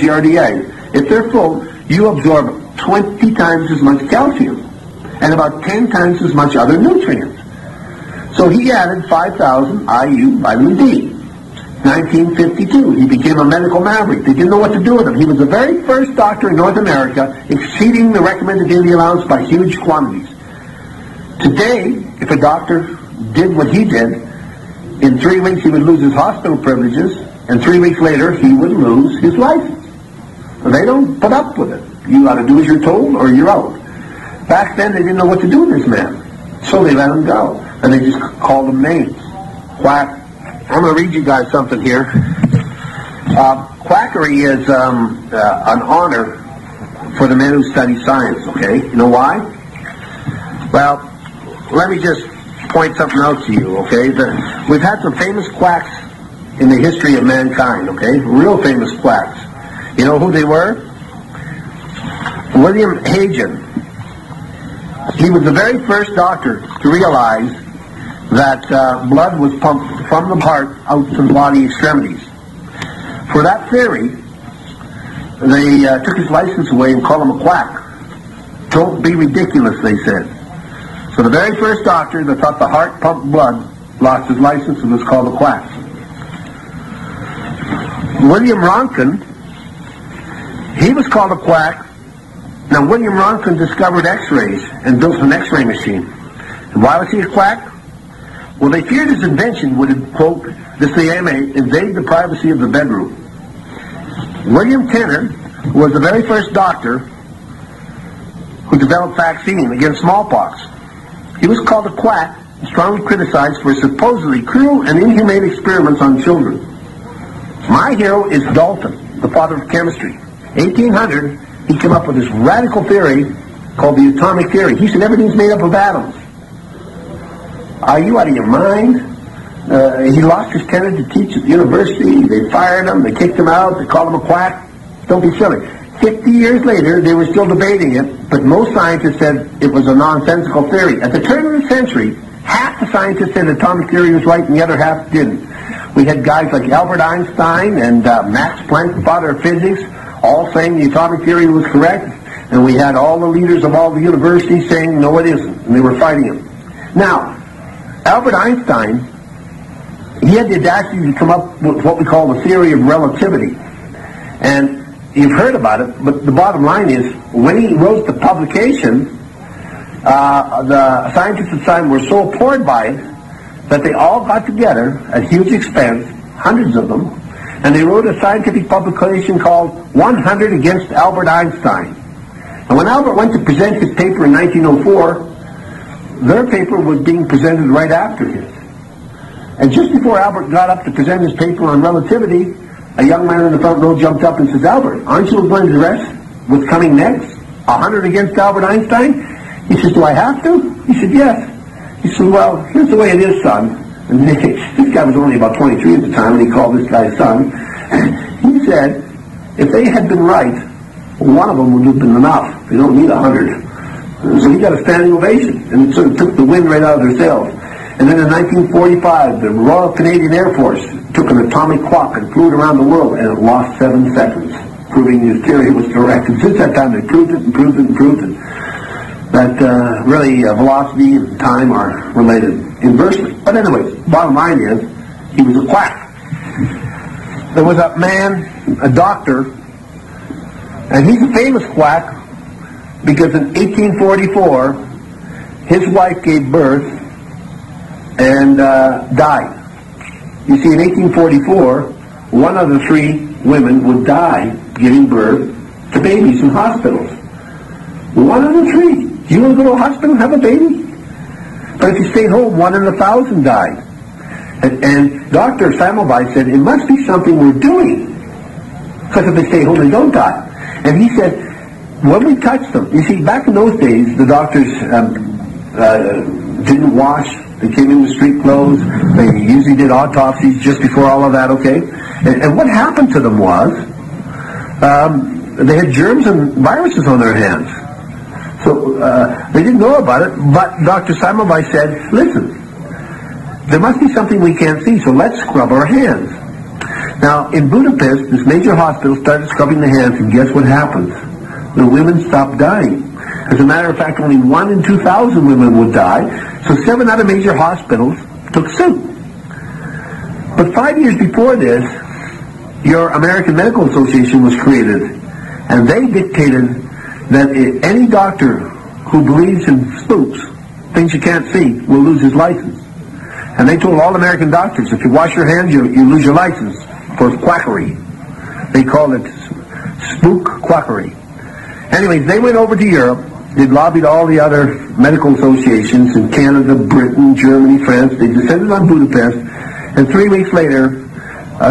giardia. If they're full, you absorb 20 times as much calcium and about 10 times as much other nutrients. So he added 5,000 IU vitamin D. 1952, he became a medical maverick. They didn't know what to do with him. He was the very first doctor in North America exceeding the recommended daily allowance by huge quantities. Today, if a doctor did what he did, in 3 weeks he would lose his hospital privileges, and 3 weeks later he would lose his license. So they don't put up with it. You got to do as you're told or you're out. Back then they didn't know what to do with this man. So they let him go. And they just called him names. Quack. I'm going to read you guys something here. Quackery is an honor for the men who study science, okay? You know why? Well, let me just point something out to you, okay? We've had some famous quacks in the history of mankind, okay? Real famous quacks. You know who they were? William Hagen. He was the very first doctor to realize that blood was pumped from the heart out to the body extremities. For that theory, they took his license away and called him a quack. Don't be ridiculous, they said. So the very first doctor that thought the heart pumped blood lost his license and was called a quack. William Röntgen, he was called a quack. Now, William Röntgen discovered X-rays and built an X-ray machine. And why was he a quack? Well, they feared his invention would, quote, this the AMA, invade the privacy of the bedroom. William Tenner was the very first doctor who developed vaccine against smallpox. He was called a quack and strongly criticized for supposedly cruel and inhumane experiments on children. My hero is Dalton, the father of chemistry. 1800, he came up with this radical theory called the atomic theory. He said everything's made up of atoms. Are you out of your mind? He lost his tenure to teach at the university. They fired him. They kicked him out. They called him a quack. Don't be silly. 50 years later, they were still debating it, but most scientists said it was a nonsensical theory. At the turn of the century, half the scientists said atomic theory was right and the other half didn't. We had guys like Albert Einstein and Max Planck, the father of physics, all saying the atomic theory was correct, and we had all the leaders of all the universities saying, no, it isn't, and they were fighting him. Now, Albert Einstein, he had the audacity to come up with what we call the theory of relativity. And you've heard about it, but the bottom line is, when he wrote the publication, the scientists at the time were so appalled by it that they all got together at huge expense, hundreds of them, and they wrote a scientific publication called 100 Against Albert Einstein. And when Albert went to present his paper in 1904, their paper was being presented right after his. And just before Albert got up to present his paper on relativity, a young man in the front row jumped up and says, Albert, aren't you going to address what's coming next? 100 Against Albert Einstein? He says, do I have to? He said, yes. He said, well, here's the way it is, son. And this guy was only about 23 at the time, and he called this guy son. He said, if they had been right, one of them would have been enough. They don't need 100. So he got a standing ovation, and it sort of took the wind right out of their sails. And then in 1945, the Royal Canadian Air Force took an atomic clock and flew it around the world, and it lost 7 seconds, proving his theory was correct. And since that time, they proved it and proved it and proved it. That really velocity and time are related inversely. But anyways, bottom line is, he was a quack. There was a man, a doctor, and he's a famous quack, because in 1844, his wife gave birth and died. You see, in 1844, one of the 3 women would die giving birth to babies in hospitals. One of the 3. You want to go to a hospital and have a baby? But if you stayed home, 1 in 1,000 died. And Dr. Semmelweis said, it must be something we're doing. Because if they stay home, they don't die. And he said, when we touched them, you see, back in those days, the doctors didn't wash. They came in with street clothes. They usually did autopsies just before all of that, okay? And what happened to them was, they had germs and viruses on their hands. So they didn't know about it, but Dr. Semmelweis said, listen, there must be something we can't see, so let's scrub our hands. Now, in Budapest, this major hospital started scrubbing the hands, and guess what happens? The women stopped dying. As a matter of fact, only 1 in 2,000 women would die, so 7 other major hospitals took suit. But 5 years before this, your American Medical Association was created, and they dictated that any doctor who believes in spooks, things you can't see, will lose his license. And they told all American doctors, if you wash your hands, you lose your license for quackery. They called it spook quackery. Anyways, they went over to Europe. They lobbied all the other medical associations in Canada, Britain, Germany, France. They descended on Budapest, and 3 weeks later,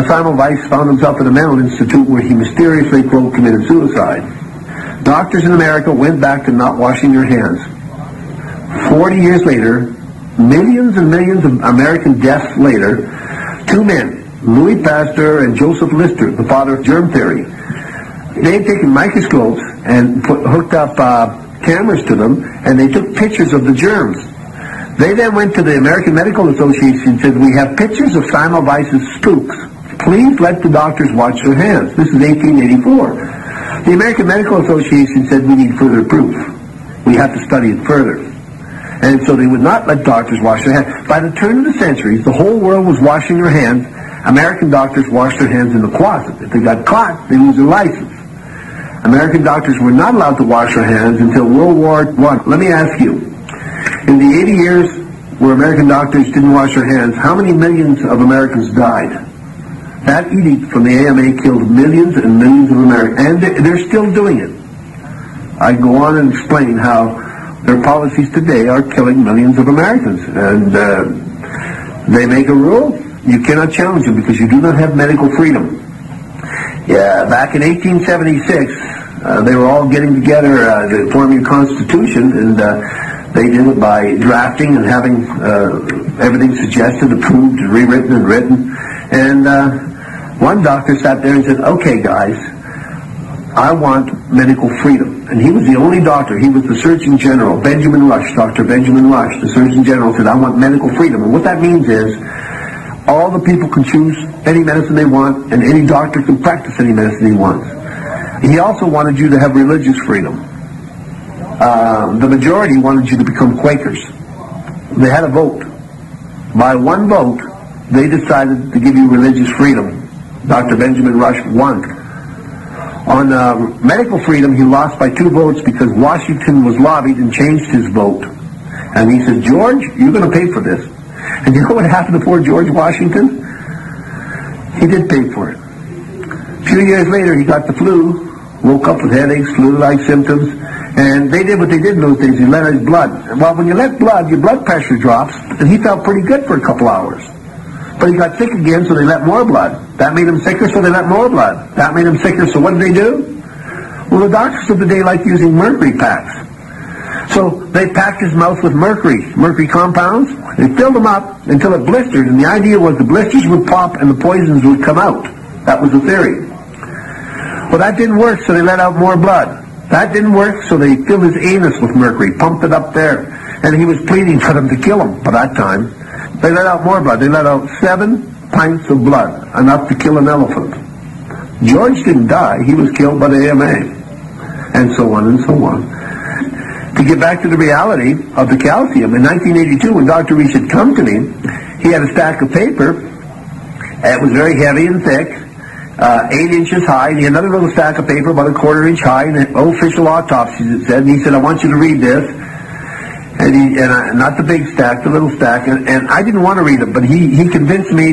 Simon Weiss found himself at a mental institute where he mysteriously, quote, committed suicide. Doctors in America went back to not washing their hands. 40 years later, millions and millions of American deaths later, 2 men, Louis Pasteur and Joseph Lister, the father of germ theory, they had taken microscopes and hooked up cameras to them, and they took pictures of the germs. They then went to the American Medical Association and said, we have pictures of Simon Weiss's spooks. Please let the doctors wash their hands. This is 1884. The American Medical Association said, we need further proof. We have to study it further. And so they would not let doctors wash their hands. By the turn of the century, the whole world was washing their hands. American doctors washed their hands in the closet. If they got caught, they lose their license. American doctors were not allowed to wash their hands until World War I. Let me ask you, in the 80 years where American doctors didn't wash their hands, how many millions of Americans died? That edict from the AMA killed millions and millions of Americans, and they're still doing it. I go on and explain how their policies today are killing millions of Americans, and they make a rule, you cannot challenge them because you do not have medical freedom. Yeah, back in 1876, they were all getting together to form a constitution, and they did it by drafting and having everything suggested, approved, and rewritten and written. And one doctor sat there and said, okay, guys, I want medical freedom. And he was the only doctor. He was the Surgeon General, Benjamin Rush, Dr. Benjamin Rush, the Surgeon General, said, I want medical freedom. And what that means is all the people can choose any medicine they want, and any doctor can practice any medicine he wants. He also wanted you to have religious freedom. The majority wanted you to become Quakers. They had a vote. By one vote, they decided to give you religious freedom. Dr. Benjamin Rush won. On medical freedom, he lost by 2 votes because Washington was lobbied and changed his vote. And he said, George, you're going to pay for this. And you know what happened to poor George Washington? He did pay for it. A few years later, he got the flu, woke up with headaches, flu-like symptoms, and they did what they did in those days. He let out his blood. Well, when you let blood, your blood pressure drops, and he felt pretty good for a couple hours. But he got sick again, so they let more blood. That made him sicker, so they let more blood. That made him sicker, so what did they do? Well, the doctors of the day liked using mercury packs. So they packed his mouth with mercury compounds. They filled them up until it blistered, and the idea was the blisters would pop and the poisons would come out. That was the theory. Well, that didn't work, so they let out more blood. That didn't work, so they filled his anus with mercury, pumped it up there, and he was pleading for them to kill him by that time. They let out more blood. They let out 7 pints of blood, enough to kill an elephant. George didn't die. He was killed by the AMA, and so on and so on. To get back to the reality of the calcium, in 1982, when Dr. Reich had come to me, he had a stack of paper. It was very heavy and thick, 8 inches high, and he had another little stack of paper about a 1/4 inch high, and official autopsies, it said. And he said, I want you to read this. And not the big stack, the little stack. And I didn't want to read it, but he convinced me.